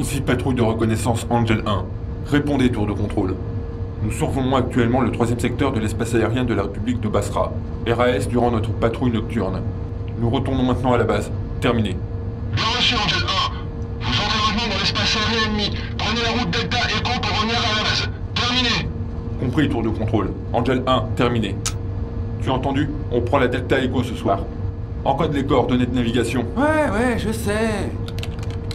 Ici patrouille de reconnaissance Angel 1. Répondez, tour de contrôle. Nous survolons actuellement le 3e secteur de l'espace aérien de la République de Basra. RAS durant notre patrouille nocturne. Nous retournons maintenant à la base. Terminé. Bien reçu, Angel 1. Vous entrez maintenant dans l'espace aérien ennemi. Prenez la route Delta Echo pour revenir à la base. Terminé. Compris, tour de contrôle. Angel 1, terminé. Tu as entendu? On prend la Delta Echo ce soir. Encode les coordonnées de navigation. Ouais, je sais.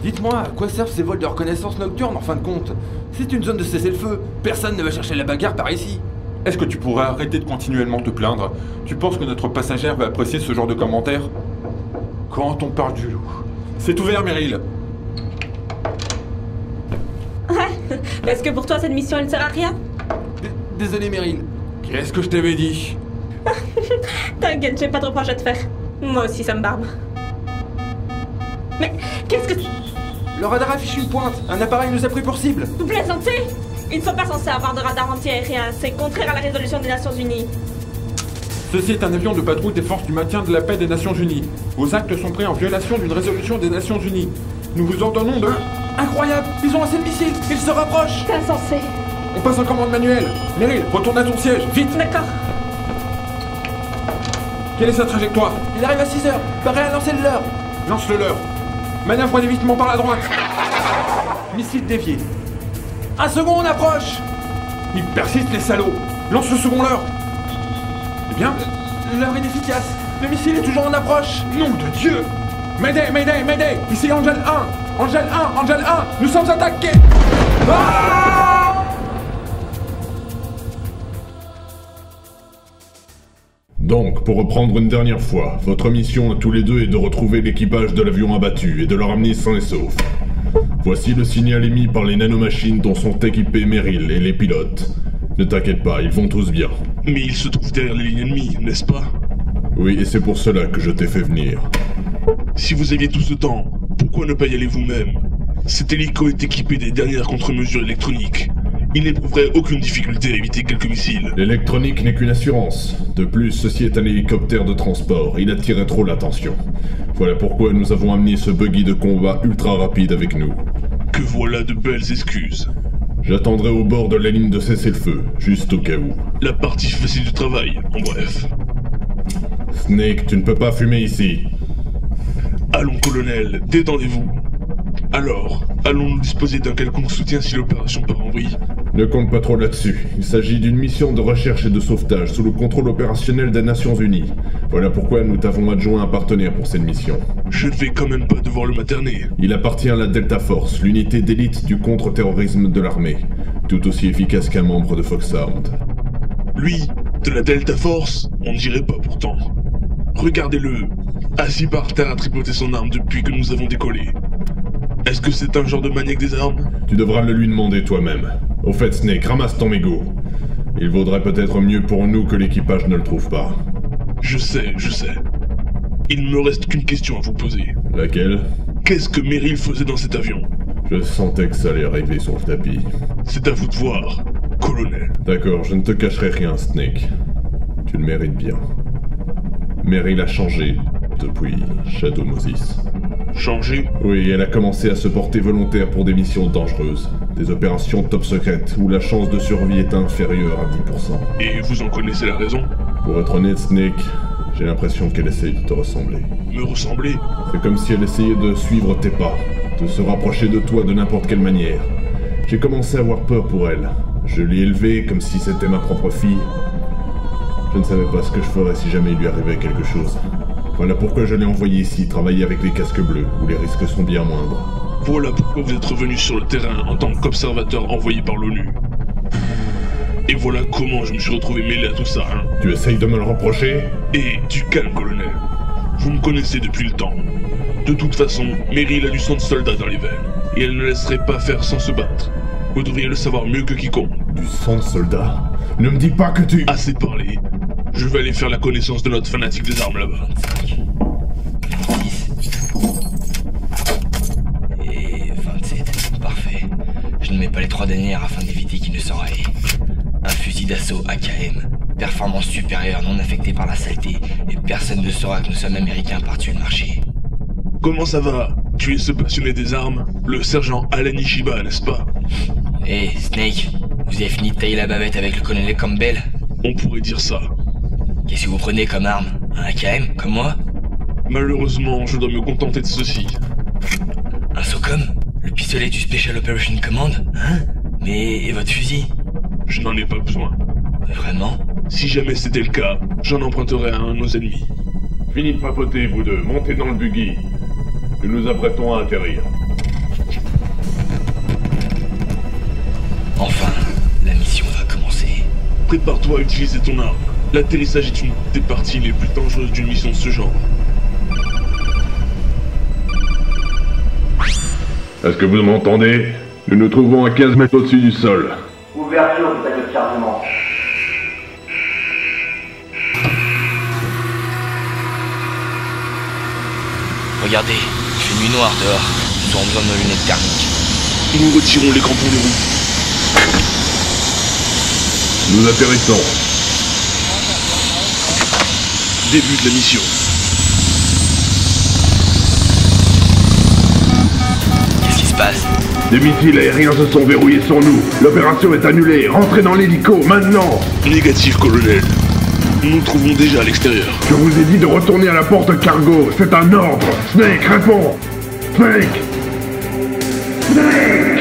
Dites-moi, à quoi servent ces vols de reconnaissance nocturne en fin de compte? C'est une zone de cessez-le-feu. Personne ne va chercher la bagarre par ici. Est-ce que tu pourrais arrêter de continuellement te plaindre? Tu penses que notre passagère va apprécier ce genre de commentaires? Quand on parle du loup... C'est ouvert, Meryl. Ouais. Est-ce que pour toi cette mission elle ne sert à rien? Désolé, Meryl. Qu'est-ce que je t'avais dit? T'inquiète, j'ai pas de reproche à te faire. Moi aussi ça me barbe. Mais qu'est-ce que tu... Le radar affiche une pointe. Un appareil nous a pris pour cible. Vous plaisantez? Ils ne sont pas censés avoir de radar anti-aérien. C'est contraire à la résolution des Nations Unies. Ceci est un avion de patrouille des forces du maintien de la paix des Nations Unies. Vos actes sont pris en violation d'une résolution des Nations Unies. Nous vous ordonnons de... Incroyable. Ils ont lancé le missile. Ils se rapprochent. C'est insensé. On passe en commande manuelle. Meryl, retourne à ton siège, vite. D'accord. Quelle est sa trajectoire? Il arrive à 6h. Paré à lancer le leur. Lance le leur. Manœuvre d'évitement par la droite. Missile dévié. Un second, on approche. Ils persistent, les salauds. Lance le second leurre. Eh bien, L'heure inefficace. Le missile est toujours en approche. nom de Dieu. Mayday, Mayday, Mayday. Ici Angel 1. Angel 1, Angel 1. Nous sommes attaqués. Ah! Donc, pour reprendre une dernière fois, votre mission à tous les deux est de retrouver l'équipage de l'avion abattu et de le ramener sain et sauf. Voici le signal émis par les nanomachines dont sont équipés Meryl et les pilotes. Ne t'inquiète pas, ils vont tous bien. Mais il se trouve derrière les lignes ennemies, n'est-ce pas? Oui, et c'est pour cela que je t'ai fait venir. Si vous aviez tout ce temps, pourquoi ne pas y aller vous-même? Cet hélico est équipé des dernières contre-mesures électroniques. Il n'éprouverait aucune difficulté à éviter quelques missiles. L'électronique n'est qu'une assurance. De plus, ceci est un hélicoptère de transport. Il attirait trop l'attention. Voilà pourquoi nous avons amené ce buggy de combat ultra rapide avec nous. Que voilà de belles excuses. J'attendrai au bord de la ligne de cessez-le-feu, juste au cas où. La partie facile du travail, en bref. Snake, tu ne peux pas fumer ici. Allons, colonel, détendez-vous. Alors, allons-nous disposer d'un quelconque soutien si l'opération part en vrille? Ne compte pas trop là-dessus. Il s'agit d'une mission de recherche et de sauvetage sous le contrôle opérationnel des Nations Unies. Voilà pourquoi nous t'avons adjoint un partenaire pour cette mission. Je ne vais quand même pas devoir le materner. Il appartient à la Delta Force, l'unité d'élite du contre-terrorisme de l'armée. Tout aussi efficace qu'un membre de Foxhound. Lui, de la Delta Force, on ne dirait pas pourtant. Regardez-le, assis par terre à tripoter son arme depuis que nous avons décollé. Est-ce que c'est un genre de maniaque des armes? Tu devras le lui demander toi-même. Au fait, Snake, ramasse ton mégot. Il vaudrait peut-être mieux pour nous que l'équipage ne le trouve pas. Je sais. Il ne me reste qu'une question à vous poser. Laquelle? Qu'est-ce que Meryl faisait dans cet avion? Je sentais que ça allait arriver sur le tapis. C'est à vous de voir, colonel. D'accord, je ne te cacherai rien, Snake. Tu le mérites bien. Meryl a changé depuis Shadow Moses. Changé? Oui, elle a commencé à se porter volontaire pour des missions dangereuses. Des opérations top secrètes où la chance de survie est inférieure à 10%. Et vous en connaissez la raison? Pour être honnête, Snake, j'ai l'impression qu'elle essaye de te ressembler. Me ressembler? C'est comme si elle essayait de suivre tes pas, de se rapprocher de toi de n'importe quelle manière. J'ai commencé à avoir peur pour elle. Je l'ai élevée comme si c'était ma propre fille. Je ne savais pas ce que je ferais si jamais il lui arrivait quelque chose. Voilà pourquoi je l'ai envoyé ici, travailler avec les casques bleus, où les risques sont bien moindres. Voilà pourquoi vous êtes revenu sur le terrain en tant qu'observateur envoyé par l'ONU. Et voilà comment je me suis retrouvé mêlé à tout ça, hein. Tu essayes de me le reprocher? Et du calme, colonel. Vous me connaissez depuis le temps. De toute façon, Meryl a du sang de soldat dans les veines, et elle ne laisserait pas faire sans se battre. Vous devriez le savoir mieux que quiconque. Du sang de soldat? Ne me dis pas que tu... Assez parlé. Je vais aller faire la connaissance de notre fanatique des armes là-bas. 26. Et 27. Parfait. Je ne mets pas les 3 dernières afin d'éviter qu'ils ne s'enrayent. Un fusil d'assaut AKM. Performance supérieure, non affectée par la saleté, et personne ne saura que nous sommes américains par-dessus le marché. Comment ça va? Tu es ce passionné des armes, le sergent Alan Ishiba, n'est-ce pas? Hé, Snake, vous avez fini de tailler la bavette avec le colonel Campbell? On pourrait dire ça. Qu'est-ce que vous prenez comme arme? Un AKM, comme moi? Malheureusement, je dois me contenter de ceci. Un SOCOM? Le pistolet du Special Operation Command? Hein? Mais et votre fusil? Je n'en ai pas besoin. Vraiment? Si jamais c'était le cas, j'en emprunterais à un de nos ennemis. Fini de papoter, vous deux. Montez dans le buggy. Nous nous apprêtons à atterrir. Enfin, la mission va commencer. Prépare-toi à utiliser ton arme. L'atterrissage est une des parties les plus dangereuses d'une mission de ce genre. Est-ce que vous m'entendez? Nous nous trouvons à 15 mètres au-dessus du sol. Ouverture du sac de chargement. Regardez, il fait nuit noire dehors. Nous aurons besoin de nos lunettes thermiques. Nous retirons les crampons des roues. Nous atterrissons. Début de la mission. Qu'est-ce qui se passe? Des missiles aériens se sont verrouillés sur nous. L'opération est annulée. Rentrez dans l'hélico, maintenant. Négatif, colonel. Nous nous trouvons déjà à l'extérieur. Je vous ai dit de retourner à la porte cargo. C'est un ordre. Snake, réponds. Snake. Snake.